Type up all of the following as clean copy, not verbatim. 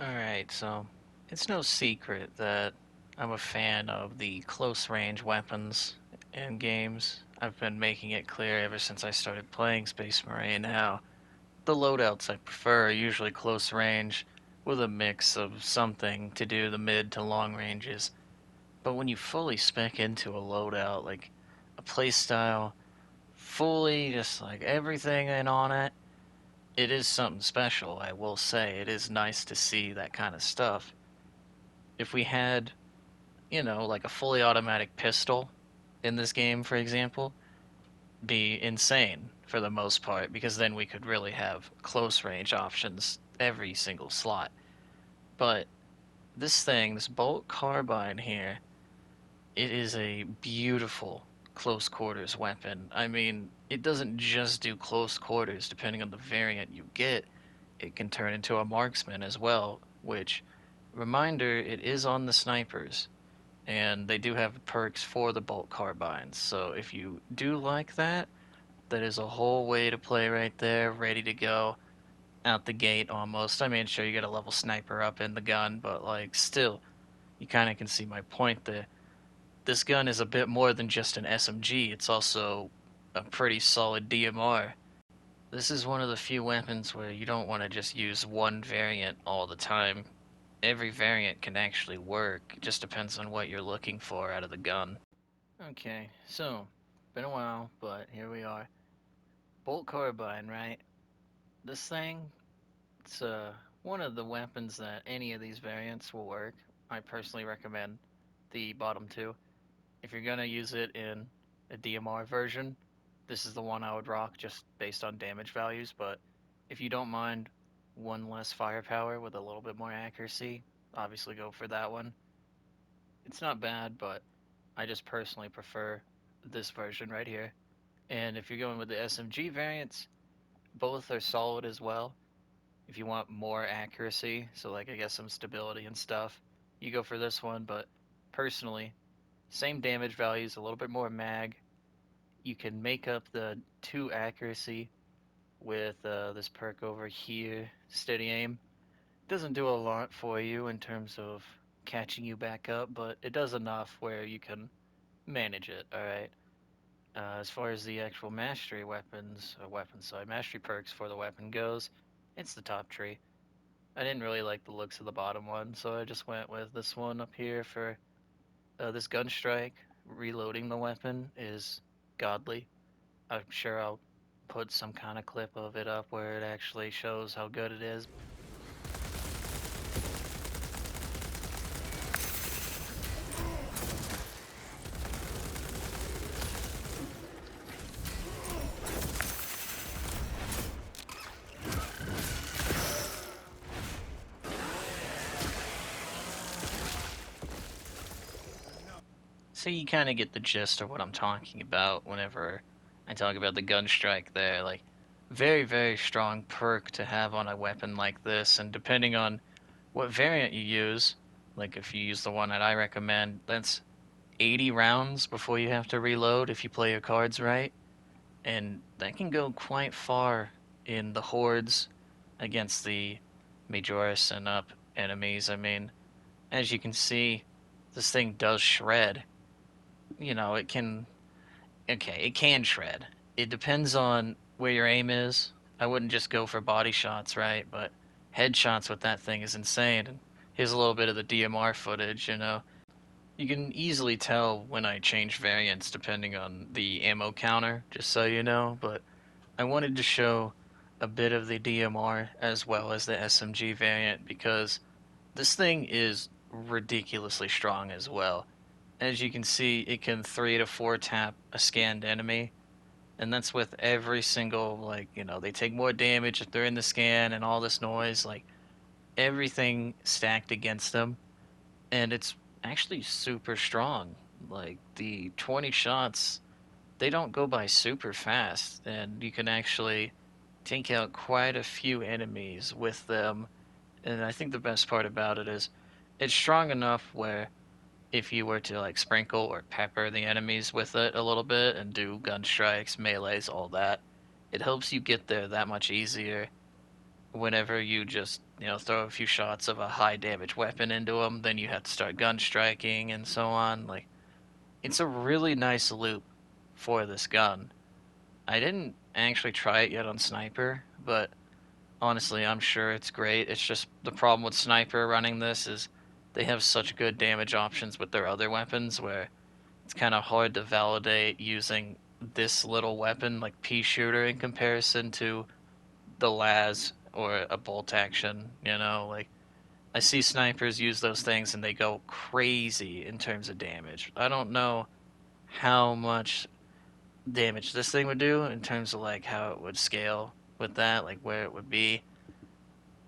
Alright, so it's no secret that I'm a fan of the close range weapons in games. I've been making it clear ever since I started playing Space Marine how the loadouts I prefer are usually close range with a mix of something to do the mid to long ranges. But when you fully spec into a loadout, like a playstyle, fully just like everything in on it, it is something special, I will say. It is nice to see that kind of stuff. If we had, like a fully automatic pistol in this game, for example, be insane for the most part, because then we could really have close range options every single slot. But this bolt carbine here, it is a beautiful close quarters weapon. I mean, it doesn't just do close quarters, depending on the variant you get, it can turn into a marksman as well, which, reminder, it is on the snipers. And they do have perks for the bolt carbines. So if you do like that, that is a whole way to play right there, ready to go out the gate almost. I mean, sure, you get a level sniper up in the gun, but like still, you kind of can see my point there. This gun is a bit more than just an SMG, it's also a pretty solid DMR. This is one of the few weapons where you don't want to just use one variant all the time. Every variant can actually work, it just depends on what you're looking for out of the gun. Okay, so, been a while, but here we are. Bolt carbine, right? This thing, it's one of the weapons that any of these variants will work. I personally recommend the bottom two. If you're gonna use it in a DMR version, this is the one I would rock just based on damage values, but if you don't mind one less firepower with a little bit more accuracy, obviously go for that one. It's not bad, but I just personally prefer this version right here. And if you're going with the SMG variants, both are solid as well. If you want more accuracy, so like I guess some stability and stuff, you go for this one, but personally, same damage values, a little bit more mag. You can make up the 2 accuracy with this perk over here, steady aim. Doesn't do a lot for you in terms of catching you back up, but it does enough where you can manage it, alright? As far as the actual mastery mastery perks for the weapon goes, it's the top tree. I didn't really like the looks of the bottom one, so I just went with this one up here for this gun strike. Reloading the weapon is godly. I'm sure I'll put some kind of clip of it up where it actually shows how good it is. So you kind of get the gist of what I'm talking about whenever I talk about the gun strike there. Like, very, very strong perk to have on a weapon like this, and depending on what variant you use, like if you use the one that I recommend, that's 80 rounds before you have to reload if you play your cards right, and that can go quite far in the hordes against the Majoris and up enemies. I mean, as you can see, this thing does shred. It can. Okay, it can shred. It depends on where your aim is. I wouldn't just go for body shots, right? But headshots with that thing is insane. And here's a little bit of the DMR footage. You can easily tell when I change variants depending on the ammo counter, just so you know. But I wanted to show a bit of the DMR as well as the SMG variant because this thing is ridiculously strong as well. As you can see, it can 3 to 4 tap a scanned enemy, and that's with every single, like, they take more damage if they're in the scan and all this noise, like, everything stacked against them, and it's actually super strong. Like, the 20 shots, they don't go by super fast, and you can actually take out quite a few enemies with them, and I think the best part about it is it's strong enough where if you were to like sprinkle or pepper the enemies with it a little bit and do gun strikes, melees, all that, it helps you get there that much easier. whenever you just, throw a few shots of a high damage weapon into them, then you have to start gun striking and so on. Like, it's a really nice loop for this gun. I didn't actually try it yet on Sniper, but honestly, I'm sure it's great. It's just the problem with Sniper running this is they have such good damage options with their other weapons where it's kind of hard to validate using this little weapon like pea shooter in comparison to the las or a bolt action. Like I see snipers use those things and they go crazy in terms of damage. I don't know how much damage this thing would do in terms of like how it would scale with that, like where it would be.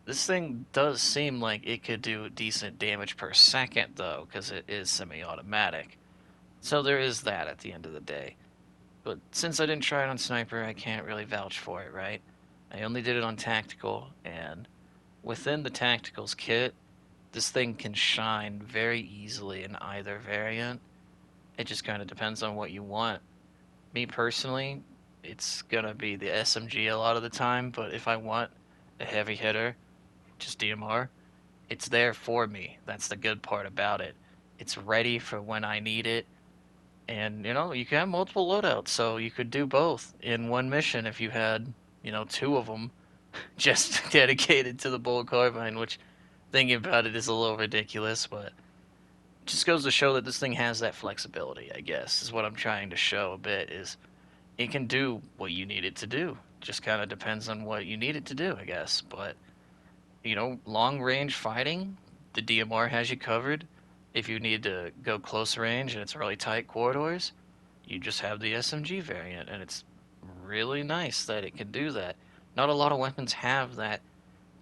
This thing does seem like it could do decent damage per second though, because it is semi-automatic. So there is that at the end of the day. But since I didn't try it on Sniper, I can't really vouch for it, right? I only did it on Tactical, and within the Tactical's kit, this thing can shine very easily in either variant. It just kind of depends on what you want. Me personally, it's gonna be the SMG a lot of the time, but if I want a heavy hitter, just DMR, it's there for me. That's the good part about it. It's ready for when I need it. And, you can have multiple loadouts, so you could do both in one mission if you had, two of them just dedicated to the bullet carbine, which, thinking about it, is a little ridiculous, but it just goes to show that this thing has that flexibility, I guess, is what I'm trying to show a bit, is it can do what you need it to do. Just kind of depends on what you need it to do, I guess. But, long range fighting, the DMR has you covered. If you need to go close range and it's really tight corridors, you just have the SMG variant, and it's really nice that it can do that. Not a lot of weapons have that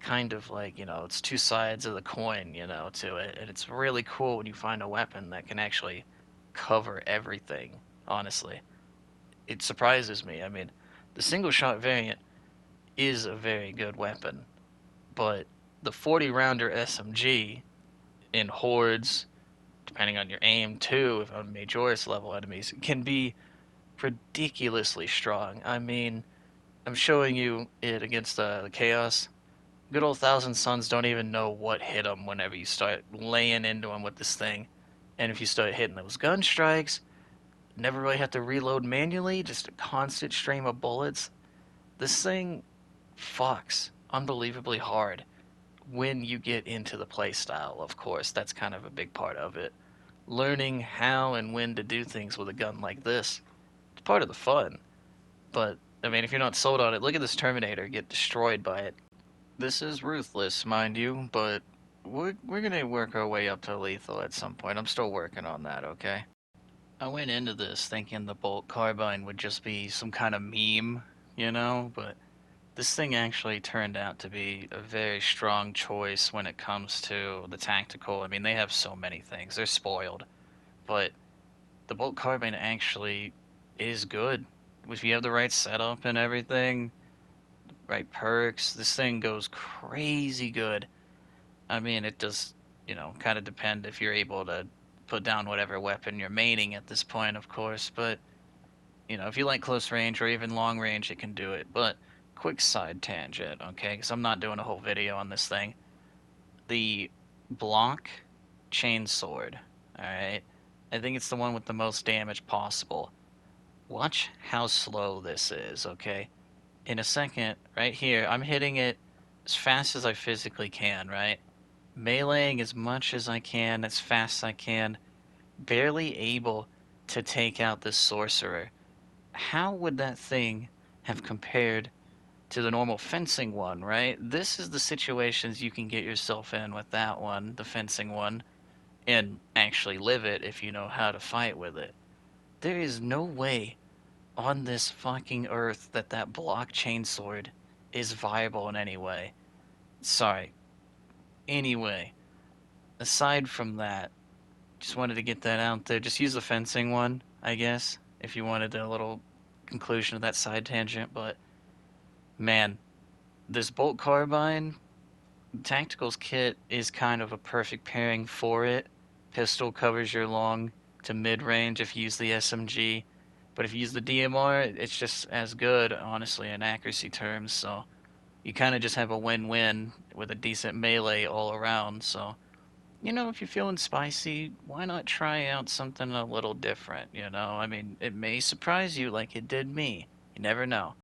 kind of like, it's two sides of the coin, to it, and it's really cool when you find a weapon that can actually cover everything, honestly. It surprises me. I mean, the single shot variant is a very good weapon, but the 40 rounder SMG in hordes, depending on your aim too, if on Majoris level enemies, can be ridiculously strong. I mean, I'm showing you it against the Chaos. Good old Thousand Suns don't even know what hit them whenever you start laying into them with this thing. And if you start hitting those gun strikes, never really have to reload manually, just a constant stream of bullets. This thing fucks unbelievably hard when you get into the playstyle, of course. That's kind of a big part of it. Learning how and when to do things with a gun like this, it's part of the fun. But, I mean, if you're not sold on it, look at this Terminator get destroyed by it. This is ruthless, mind you, but we're gonna work our way up to lethal at some point. I'm still working on that, okay? I went into this thinking the bolt carbine would just be some kind of meme, but this thing actually turned out to be a very strong choice when it comes to the tactical. I mean, they have so many things. They're spoiled. But the bolt carbine actually is good. If you have the right setup and everything, right perks, this thing goes crazy good. I mean, it does, kind of depend if you're able to put down whatever weapon you're maining at this point, of course. But, if you like close range or even long range, it can do it. But, quick side tangent, okay? Because I'm not doing a whole video on this thing. The block chainsword, alright? I think it's the one with the most damage possible. Watch how slow this is, okay? In a second, right here, I'm hitting it as fast as I physically can, right? Meleeing as much as I can, as fast as I can, barely able to take out this sorcerer. How would that thing have compared to the normal fencing one, right? This is the situations you can get yourself in with that one, the fencing one, and actually live it if you know how to fight with it. There is no way on this fucking earth that that block chainsword is viable in any way. Sorry. Anyway, aside from that, just wanted to get that out there. Just use the fencing one, I guess, if you wanted a little conclusion of that side tangent. But, man, this bolt carbine, Tactical's kit is kind of a perfect pairing for it. Pistol covers your long to mid-range if you use the SMG. But if you use the DMR, it's just as good, honestly, in accuracy terms. So, you kind of just have a win-win with a decent melee all around. So, if you're feeling spicy, why not try out something a little different, I mean, it may surprise you like it did me. You never know.